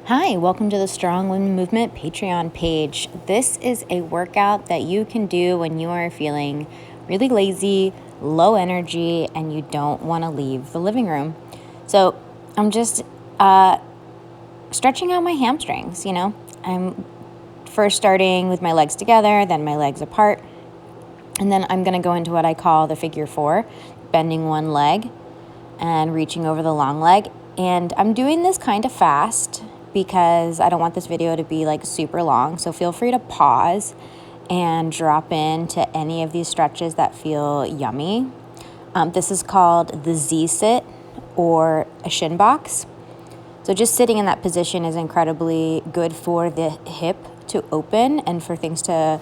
Hi, welcome to the Strong Women Movement Patreon page. This is a workout that you can do when you are feeling really lazy, low energy, and you don't want to leave the living room. So I'm just stretching out my hamstrings, I'm first starting with my legs together, then my legs apart, and then I'm going to go into what I call the figure four, bending one leg and reaching over the long leg. And I'm doing this kind of fast because I don't want this video to be like super long. So feel free to pause and drop into any of these stretches that feel yummy. This is called the Z-sit or a shin box. So just sitting in that position is incredibly good for the hip to open and for things to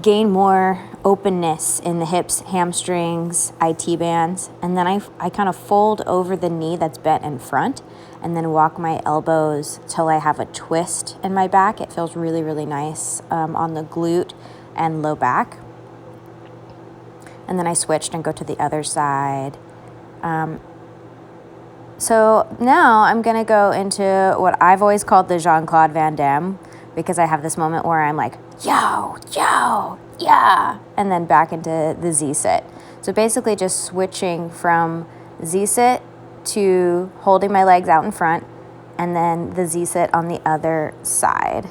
gain more openness in the hips, hamstrings, IT bands. And then I kind of fold over the knee that's bent in front and then walk my elbows till I have a twist in my back. It feels really, really nice on the glute and low back. And then I switched and go to the other side. So now I'm going to go into what I've always called the Claude Van Damme, because I have this moment where I'm like, yo, yeah, and then back into the Z-sit. So basically just switching from Z-sit to holding my legs out in front and then the Z-sit on the other side.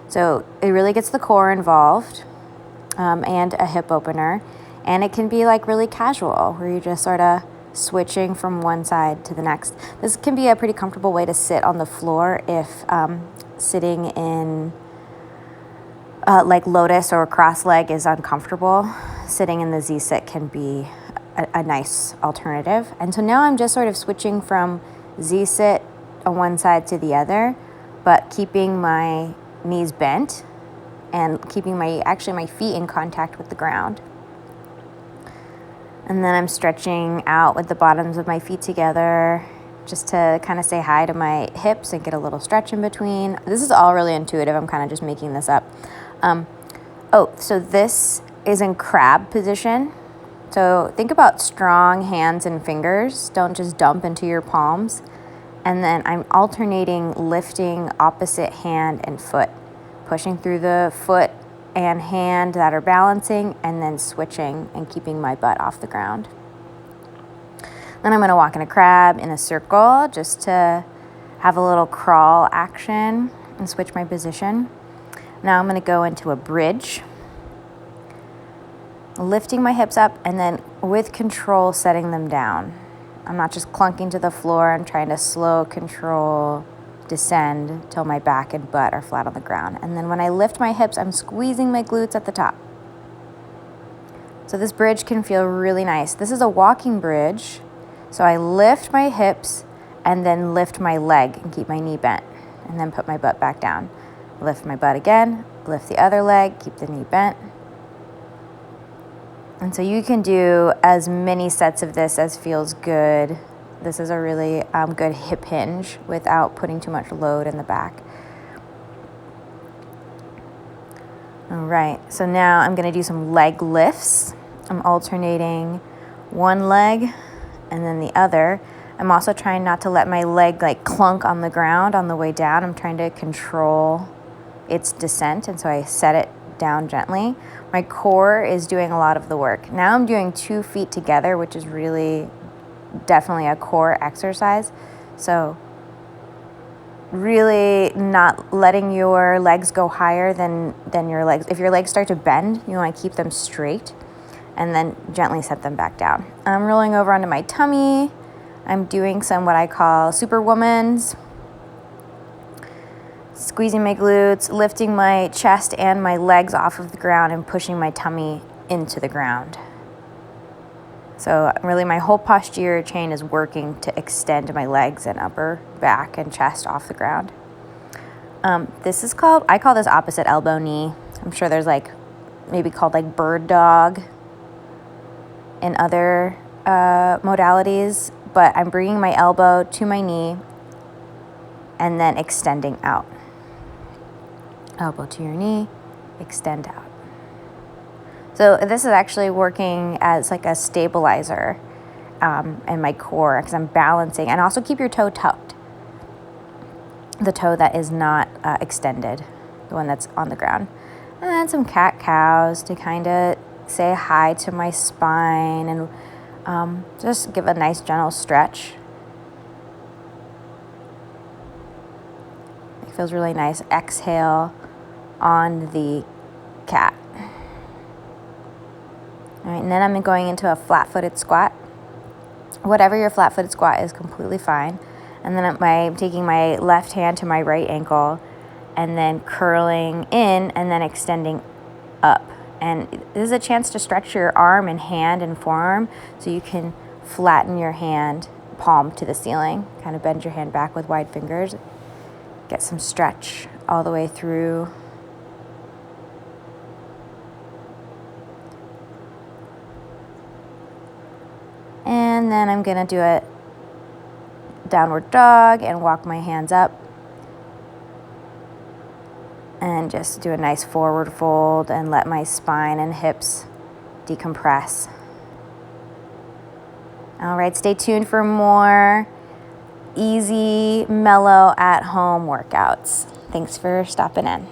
So it really gets the core involved and a hip opener. And it can be like really casual where you're just sort of switching from one side to the next. This can be a pretty comfortable way to sit on the floor if sitting in like lotus or cross leg is uncomfortable. Sitting in the Z-sit can be a nice alternative. And so now I'm just sort of switching from Z-sit on one side to the other, but keeping my knees bent and keeping my feet in contact with the ground. And then I'm stretching out with the bottoms of my feet together just to kind of say hi to my hips and get a little stretch in between. This is all really intuitive. I'm kind of just making this up. So this is in crab position. So think about strong hands and fingers. Don't just dump into your palms. And then I'm alternating lifting opposite hand and foot, pushing through the foot and hand that are balancing, and then switching and keeping my butt off the ground. Then I'm going to walk in a crab in a circle just to have a little crawl action and switch my position. Now I'm going to go into a bridge, lifting my hips up and then with control setting them down. I'm not just clunking to the floor. I'm trying to slow control descend till my back and butt are flat on the ground. And then when I lift my hips, I'm squeezing my glutes at the top. So this bridge can feel really nice. This is a walking bridge. So I lift my hips and then lift my leg and keep my knee bent and then put my butt back down. Lift my butt again, lift the other leg, keep the knee bent. And so you can do as many sets of this as feels good. This is a really good hip hinge without putting too much load in the back. All right, so now I'm gonna do some leg lifts. I'm alternating one leg and then the other. I'm also trying not to let my leg like clunk on the ground on the way down. I'm trying to control its descent, and so I set it down gently. My core is doing a lot of the work. Now I'm doing 2 feet together, which is really definitely a core exercise. So really not letting your legs go higher than your legs. If your legs start to bend, you want to keep them straight and then gently set them back down. I'm rolling over onto my tummy. I'm doing some what I call Superwomans. Squeezing my glutes, lifting my chest and my legs off of the ground and pushing my tummy into the ground. So really my whole posterior chain is working to extend my legs and upper back and chest off the ground. I call this opposite elbow knee. I'm sure there's maybe called bird dog in other modalities, but I'm bringing my elbow to my knee and then extending out. Elbow to your knee, extend out. So this is actually working as like a stabilizer in my core because I'm balancing, and also keep your toe tucked. the toe that is not extended, the one that's on the ground. And then some cat-cows to kind of say hi to my spine and just give a nice gentle stretch. It feels really nice. Exhale on the cat. All right, and then I'm going into a flat-footed squat. Whatever your flat-footed squat is, completely fine. And then I'm taking my left hand to my right ankle and then curling in and then extending up. And this is a chance to stretch your arm and hand and forearm so you can flatten your hand, palm to the ceiling. Kind of bend your hand back with wide fingers. Get some stretch all the way through. And then I'm gonna do a downward dog and walk my hands up. And just do a nice forward fold and let my spine and hips decompress. All right, stay tuned for more easy, mellow, at-home workouts. Thanks for stopping in.